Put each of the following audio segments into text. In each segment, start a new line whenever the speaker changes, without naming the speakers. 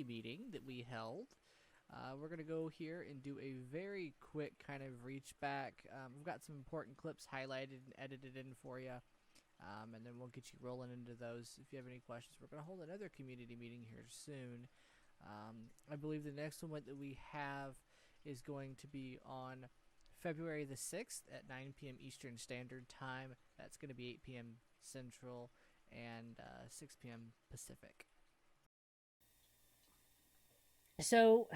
meeting that we held. We're going to go here and do a very quick kind of reach back. We've got some important clips highlighted and edited in for you. And then we'll get you rolling into those. If you have any questions, we're going to hold another community meeting here soon. I believe the next one that we have is going to be on February the 6th at 9 p.m. Eastern Standard Time. That's going to be 8 p.m. Central and 6 p.m. Pacific. So,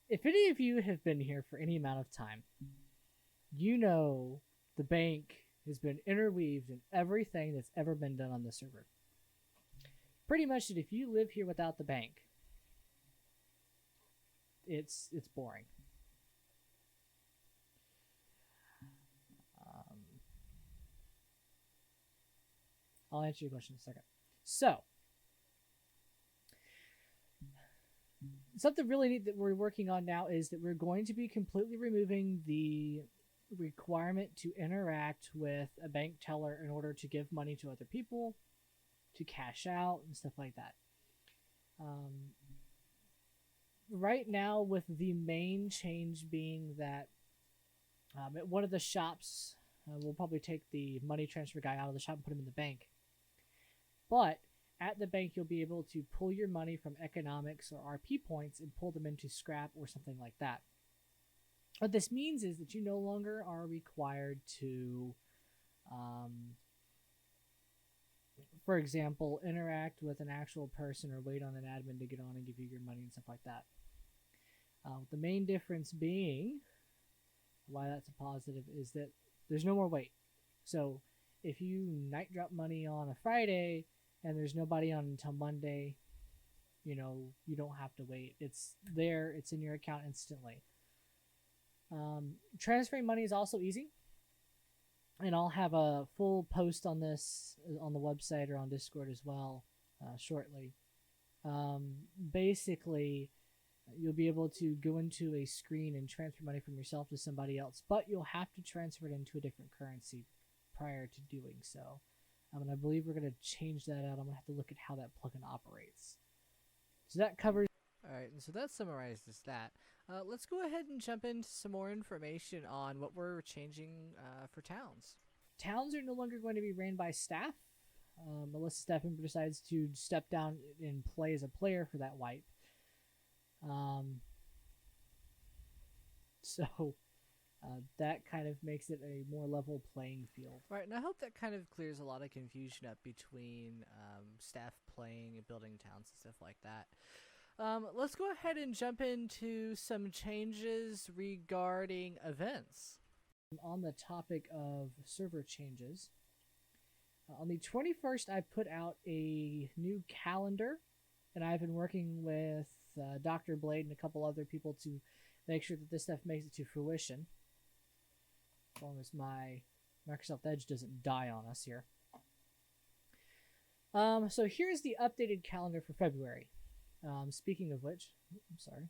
if any of you have been here for any amount of time, you know the bank has been interweaved in everything that's ever been done on the server. Pretty much that if you live here without the bank, it's boring. I'll answer your question in a second. So, something really neat that we're working on now is that we're going to be completely removing the requirement to interact with a bank teller in order to give money to other people, to cash out, and stuff like that. Right now, with the main change being that at one of the shops, we'll probably take the money transfer guy out of the shop and put him in the bank. But at the bank, you'll be able to pull your money from economics or RP points and pull them into scrap or something like that. What this means is that you no longer are required to, for example, interact with an actual person or wait on an admin to get on and give you your money and stuff like that. The main difference being, why that's a positive, is that there's no more wait. So if you night drop money on a Friday and there's nobody on until Monday, you don't have to wait. It's there. It's in your account instantly. Transferring money is also easy. And I'll have a full post on this on the website or on Discord as well shortly. Basically, you'll be able to go into a screen and transfer money from yourself to somebody else, but you'll have to transfer it into a different currency prior to doing so. And I believe we're going to change that out. I'm going to have to look at how that plugin operates. So that covers... Alright, and so that summarizes that. Let's go ahead and jump into some more information on what we're changing for towns. Towns are no longer going to be ran by staff, unless the staff member decides to step down and play as a player for that wipe. So that kind of makes it a more level playing field. Right, and I hope that kind of clears a lot of confusion up between staff playing and building towns and stuff like that. Let's go ahead and jump into some changes regarding events. On the topic of server changes, on the 21st I put out a new calendar, and I've been working with Dr. Blade and a couple other people to make sure that this stuff makes it to fruition. As long as my Microsoft Edge doesn't die on us here. So here's the updated calendar for February. Speaking of which, I'm sorry.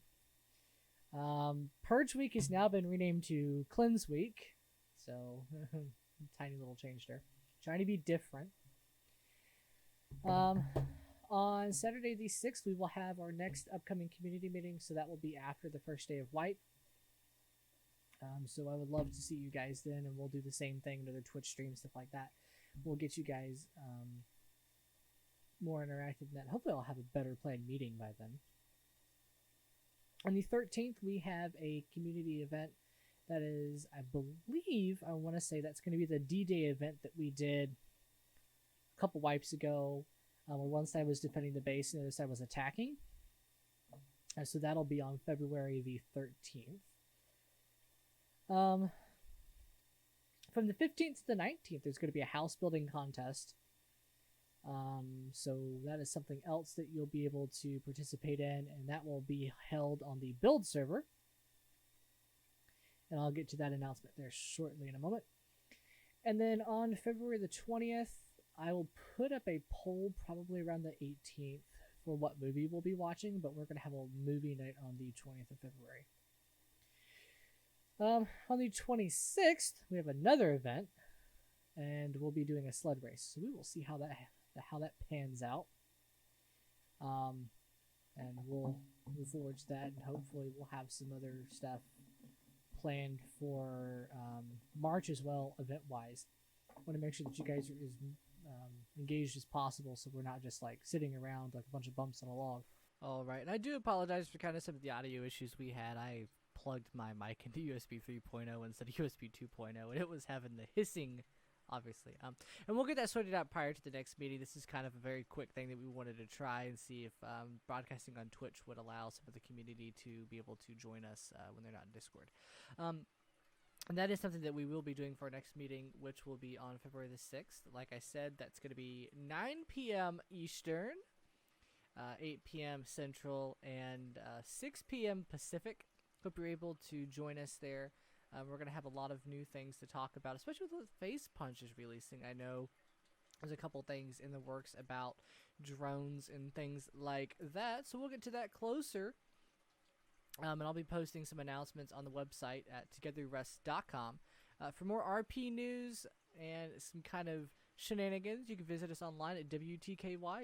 Purge Week has now been renamed to Cleanse Week. So, tiny little change there. Trying to be different. On Saturday the 6th, we will have our next upcoming community meeting, so that will be after the first day of Wipe. So I would love to see you guys then, and we'll do the same thing, another Twitch stream, stuff like that. We'll get you guys more interactive than that. Hopefully I'll have a better planned meeting by then. On the 13th, we have a community event that is, I believe, I want to say that's going to be the D-Day event that we did a couple wipes ago, where one side was defending the base and the other side was attacking. So that'll be on February the 13th. From the 15th to the 19th, there's going to be a house building contest. So that is something else that you'll be able to participate in, and that will be held on the build server. And I'll get to that announcement there shortly in a moment. And then on February the 20th, I will put up a poll probably around the 18th for what movie we'll be watching, but we're going to have a movie night on the 20th of February. On the 26th, we have another event, and we'll be doing a sled race. So we will see how that pans out. and we'll move forward to that, and hopefully we'll have some other stuff planned for March as well, event-wise. Want to make sure that you guys are as engaged as possible, so we're not just like sitting around like a bunch of bumps on a log. All right, and I do apologize for kind of some of the audio issues we had. I plugged my mic into USB 3.0 instead of USB 2.0, and it was having the hissing, obviously. And we'll get that sorted out prior to the next meeting. This is kind of a very quick thing that we wanted to try and see if broadcasting on Twitch would allow some of the community to be able to join us when they're not in Discord. And that is something that we will be doing for our next meeting, which will be on February the 6th. Like I said, that's going to be 9 p.m. Eastern, 8 p.m. Central, and 6 p.m. Pacific. Hope you're able to join us there. We're going to have a lot of new things to talk about, especially with what Face Punch is releasing. I know there's a couple things in the works about drones and things like that, so we'll get to that closer. And I'll be posting some announcements on the website at togetherrest.com. For more RP news and some kind of shenanigans, you can visit us online at wtky.xyz.